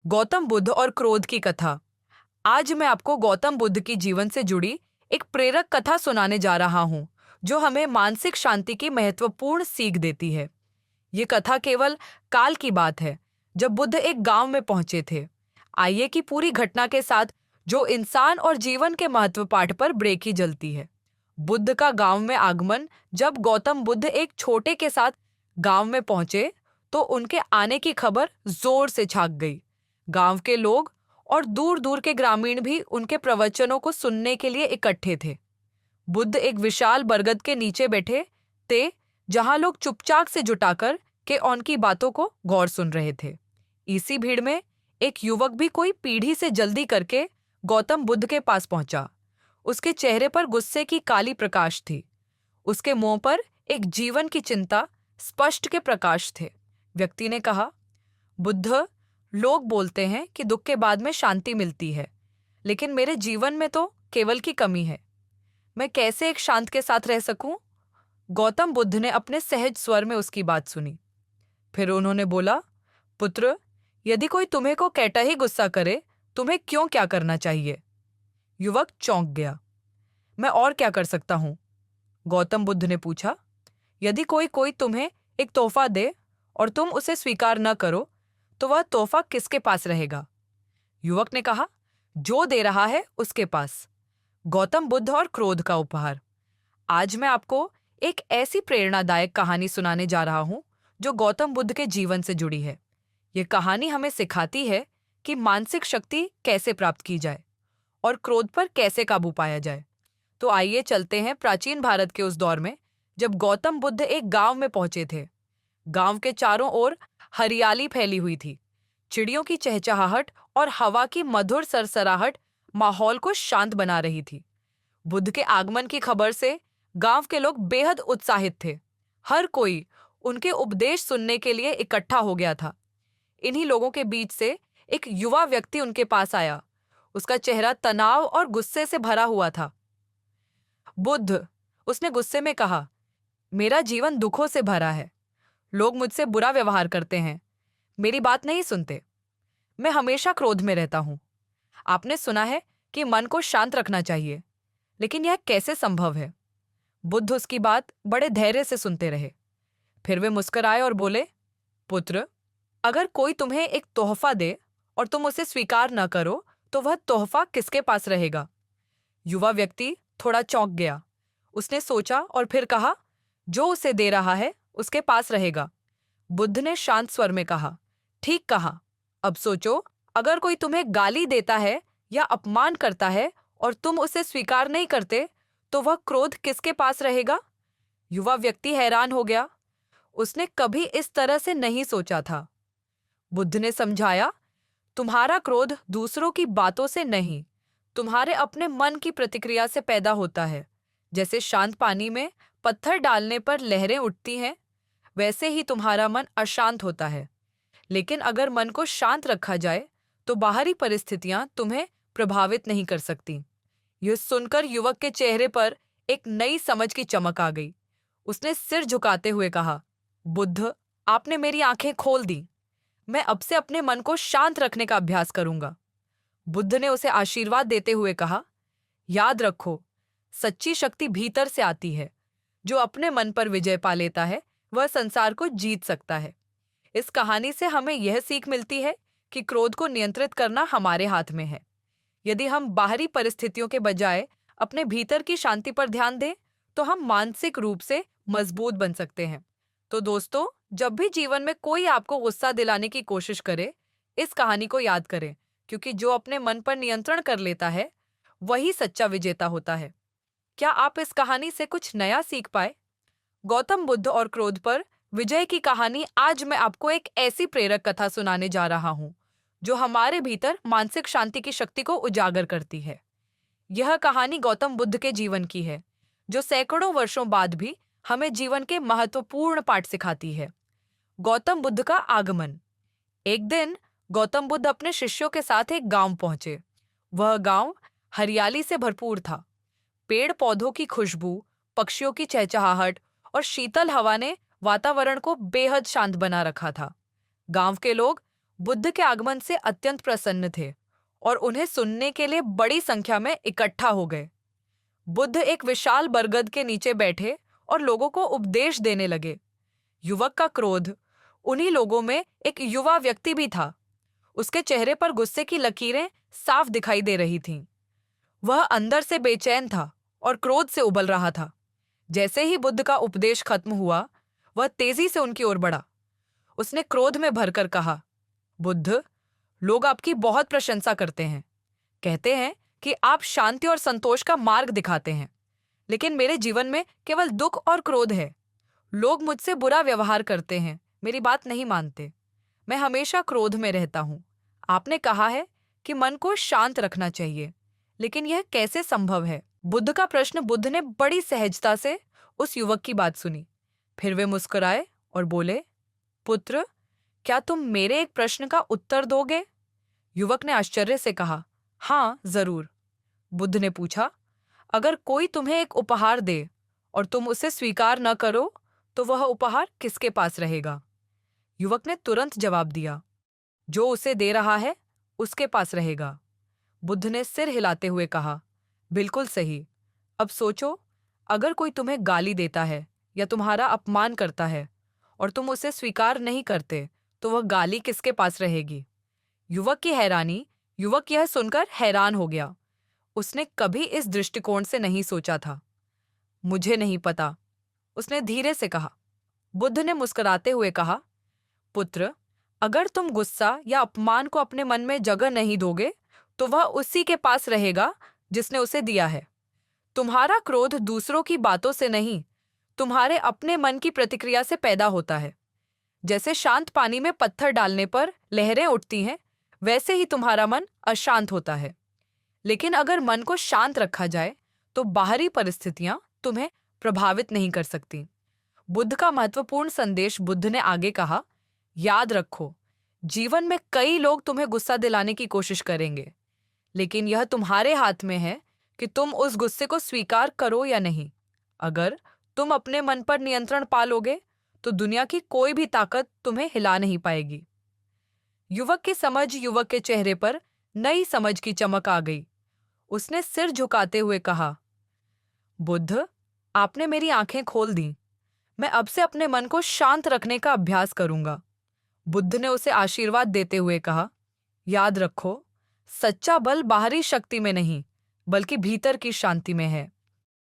गौतम बुद्ध और क्रोध की कथा। आज मैं आपको गौतम बुद्ध की जीवन से जुड़ी एक प्रेरक कथा सुनाने जा रहा हूं, जो हमें मानसिक शांति की महत्वपूर्ण सीख देती है। ये कथा केवल काल की बात है, जब बुद्ध एक गांव में पहुंचे थे। आइए कि पूरी घटना के साथ जो इंसान और जीवन के महत्व पाठ पर ब्रेक ही जलती है। बुद्ध का गांव में आगमन। जब गौतम बुद्ध एक छोटे के साथ गांव में पहुंचे, तो उनके आने की खबर जोर से छा गई। गांव के लोग और दूर दूर के ग्रामीण भी उनके प्रवचनों को सुनने के लिए इकट्ठे थे। बुद्ध एक विशाल बरगद के नीचे बैठे थे, जहां लोग चुपचाप से जुटाकर के उनकी बातों को गौर सुन रहे थे। इसी भीड़ में एक युवक भी कोई पीढ़ी से जल्दी करके गौतम बुद्ध के पास पहुंचा। उसके चेहरे पर गुस्से की काली प्रकाश थी। उसके मुंह पर एक जीवन की चिंता स्पष्ट के प्रकाश थे। व्यक्ति ने कहा, बुद्ध, लोग बोलते हैं कि दुख के बाद में शांति मिलती है, लेकिन मेरे जीवन में तो केवल की कमी है। मैं कैसे एक शांत के साथ रह सकूं? गौतम बुद्ध ने अपने सहज स्वर में उसकी बात सुनी। फिर उन्होंने बोला, पुत्र, यदि कोई तुम्हें को कैटा ही गुस्सा करे, तुम्हें क्यों क्या करना चाहिए? युवक चौंक गया। मैं और क्या कर सकता हूं? गौतम बुद्ध ने पूछा। यदि कोई कोई तुम्हें एक तोहफा दे और तुम उसे स्वीकार न करो, तो वह तोहफा किसके पास रहेगा? युवक ने कहा, जो दे रहा है उसके पास। गौतम बुद्ध और क्रोध का उपहार। आज मैं आपको एक ऐसी प्रेरणादायक कहानी सुनाने जा रहा हूं, जो गौतम बुद्ध के जीवन से जुड़ी है। यह कहानी हमें सिखाती है कि मानसिक शक्ति कैसे प्राप्त की जाए और क्रोध पर कैसे काबू पाया जाए। तो आइए चलते हैं प्राचीन भारत के उस दौर में, जब गौतम बुद्ध एक गांव में पहुंचे थे। गांव के चारों ओर हरियाली फैली हुई थी। चिड़ियों की चहचहाहट और हवा की मधुर सरसराहट माहौल को शांत बना रही थी। बुद्ध के आगमन की खबर से गांव के लोग बेहद उत्साहित थे। हर कोई उनके उपदेश सुनने के लिए इकट्ठा हो गया था। इन्हीं लोगों के बीच से एक युवा व्यक्ति उनके पास आया। उसका चेहरा तनाव और गुस्से से भरा हुआ था। बुद्ध, उसने गुस्से में कहा, मेरा जीवन दुखों से भरा है। लोग मुझसे बुरा व्यवहार करते हैं, मेरी बात नहीं सुनते। मैं हमेशा क्रोध में रहता हूं। आपने सुना है कि मन को शांत रखना चाहिए, लेकिन यह कैसे संभव है? बुद्ध उसकी बात बड़े धैर्य से सुनते रहे। फिर वे मुस्कुराए और बोले, पुत्र, अगर कोई तुम्हें एक तोहफा दे और तुम उसे स्वीकार न करो, तो वह तोहफा किसके पास रहेगा? युवा व्यक्ति थोड़ा चौंक गया। उसने सोचा और फिर कहा, जो उसे दे रहा है उसके पास रहेगा। बुद्ध ने शांत स्वर में कहा, ठीक कहा। अब सोचो, अगर कोई तुम्हें गाली देता है या अपमान करता है और तुम उसे स्वीकार नहीं करते, तो वह क्रोध किसके पास रहेगा? युवा व्यक्ति हैरान हो गया। उसने कभी इस तरह से नहीं सोचा था। बुद्ध ने समझाया, तुम्हारा क्रोध दूसरों की बातों से नहीं, तुम्हारे अपने मन की प्रतिक्रिया से पैदा होता है। जैसे शांत पानी में पत्थर डालने पर लहरें उठती हैं, वैसे ही तुम्हारा मन अशांत होता है। लेकिन अगर मन को शांत रखा जाए, तो बाहरी परिस्थितियां तुम्हें प्रभावित नहीं कर सकती। यह सुनकर युवक के चेहरे पर एक नई समझ की चमक आ गई। उसने सिर झुकाते हुए कहा, बुद्ध, आपने मेरी आंखें खोल दी। मैं अब से अपने मन को शांत रखने का अभ्यास करूंगा। बुद्ध ने उसे आशीर्वाद देते हुए कहा, याद रखो, सच्ची शक्ति भीतर से आती है। जो अपने मन पर विजय पा लेता है, वह संसार को जीत सकता है। इस कहानी से हमें यह सीख मिलती है कि क्रोध को नियंत्रित करना हमारे हाथ में है। यदि हम बाहरी परिस्थितियों के बजाय अपने भीतर की शांति पर ध्यान दें, तो हम मानसिक रूप से मजबूत बन सकते हैं। तो दोस्तों, जब भी जीवन में कोई आपको गुस्सा दिलाने की कोशिश करे, इस कहानी को याद करें, क्योंकि जो अपने मन पर नियंत्रण कर लेता है, वही सच्चा विजेता होता है। क्या आप इस कहानी से कुछ नया सीख पाए? गौतम बुद्ध और क्रोध पर विजय की कहानी। आज मैं आपको एक ऐसी प्रेरक कथा सुनाने जा रहा हूं, जो हमारे भीतर मानसिक शांति की शक्ति को उजागर करती है। यह कहानी गौतम बुद्ध के जीवन की है, जो सैकड़ों वर्षों बाद भी हमें जीवन के महत्वपूर्ण पाठ सिखाती है। गौतम बुद्ध का आगमन। एक दिन गौतम बुद्ध अपने शिष्यों के साथ एक गांव पहुंचे। वह गांव हरियाली से भरपूर था। पेड़ पौधों की खुशबू, पक्षियों की चहचहाहट और शीतल हवा ने वातावरण को बेहद शांत बना रखा था। गांव के लोग बुद्ध के आगमन से अत्यंत प्रसन्न थे और उन्हें सुनने के लिए बड़ी संख्या में इकट्ठा हो गए। बुद्ध एक विशाल बरगद के नीचे बैठे और लोगों को उपदेश देने लगे। युवक का क्रोध, उन्हीं लोगों में एक युवा व्यक्ति भी था। उसके चेहरे पर गुस्से की लकीरें साफ दिखाई दे रही थीं। वह अंदर से बेचैन था और क्रोध से उबल रहा था। जैसे ही बुद्ध का उपदेश खत्म हुआ, वह तेजी से उनकी ओर बढ़ा। उसने क्रोध में भरकर कहा, बुद्ध, लोग आपकी बहुत प्रशंसा करते हैं। कहते हैं कि आप शांति और संतोष का मार्ग दिखाते हैं, लेकिन मेरे जीवन में केवल दुख और क्रोध है। लोग मुझसे बुरा व्यवहार करते हैं, मेरी बात नहीं मानते। मैं हमेशा क्रोध में रहता हूँ। आपने कहा है कि मन को शांत रखना चाहिए, लेकिन यह कैसे संभव है? बुद्ध का प्रश्न बुद्ध ने बड़ी सहजता से उस युवक की बात सुनी। फिर वे मुस्कुराए और बोले, पुत्र, क्या तुम मेरे एक प्रश्न का उत्तर दोगे? युवक ने आश्चर्य से कहा, हाँ, जरूर। बुद्ध ने पूछा, अगर कोई तुम्हें एक उपहार दे और तुम उसे स्वीकार न करो, तो वह उपहार किसके पास रहेगा? युवक ने तुरंत जवाब दिया, जो उसे दे रहा है उसके पास रहेगा। बुद्ध ने सिर हिलाते हुए कहा, बिल्कुल सही। अब सोचो, अगर कोई तुम्हें गाली देता है या तुम्हारा अपमान करता है और तुम उसे स्वीकार नहीं करते, तो वह गाली किसके पास रहेगी? युवक यह सुनकर हैरान हो गया। उसने कभी इस दृष्टिकोण से नहीं सोचा था। मुझे नहीं पता, उसने धीरे से कहा। बुद्ध ने मुस्कुराते हुए कहा, पुत्र, अगर तुम गुस्सा या अपमान को अपने मन में जगह नहीं दोगे, तो वह उसी के पास रहेगा जिसने उसे दिया है। तुम्हारा क्रोध दूसरों की बातों से नहीं, तुम्हारे अपने मन की प्रतिक्रिया से पैदा होता है। जैसे शांत पानी में पत्थर डालने पर लहरें उठती हैं, वैसे ही तुम्हारा मन अशांत होता है। लेकिन अगर मन को शांत रखा जाए, तो बाहरी परिस्थितियां तुम्हें प्रभावित नहीं कर सकती। बुद्ध का महत्वपूर्ण संदेश बुद्ध ने आगे कहा, याद रखो, जीवन में कई लोग तुम्हें गुस्सा दिलाने की कोशिश करेंगे, लेकिन यह तुम्हारे हाथ में है कि तुम उस गुस्से को स्वीकार करो या नहीं। अगर तुम अपने मन पर नियंत्रण पा लोगे, तो दुनिया की कोई भी ताकत तुम्हें हिला नहीं पाएगी। युवक के चेहरे पर नई समझ की चमक आ गई। उसने सिर झुकाते हुए कहा, बुद्ध, आपने मेरी आंखें खोल दी। मैं अब से अपने मन को शांत रखने का अभ्यास करूंगा। बुद्ध ने उसे आशीर्वाद देते हुए कहा, याद रखो, सच्चा बल बाहरी शक्ति में नहीं, बल्कि भीतर की शांति में है।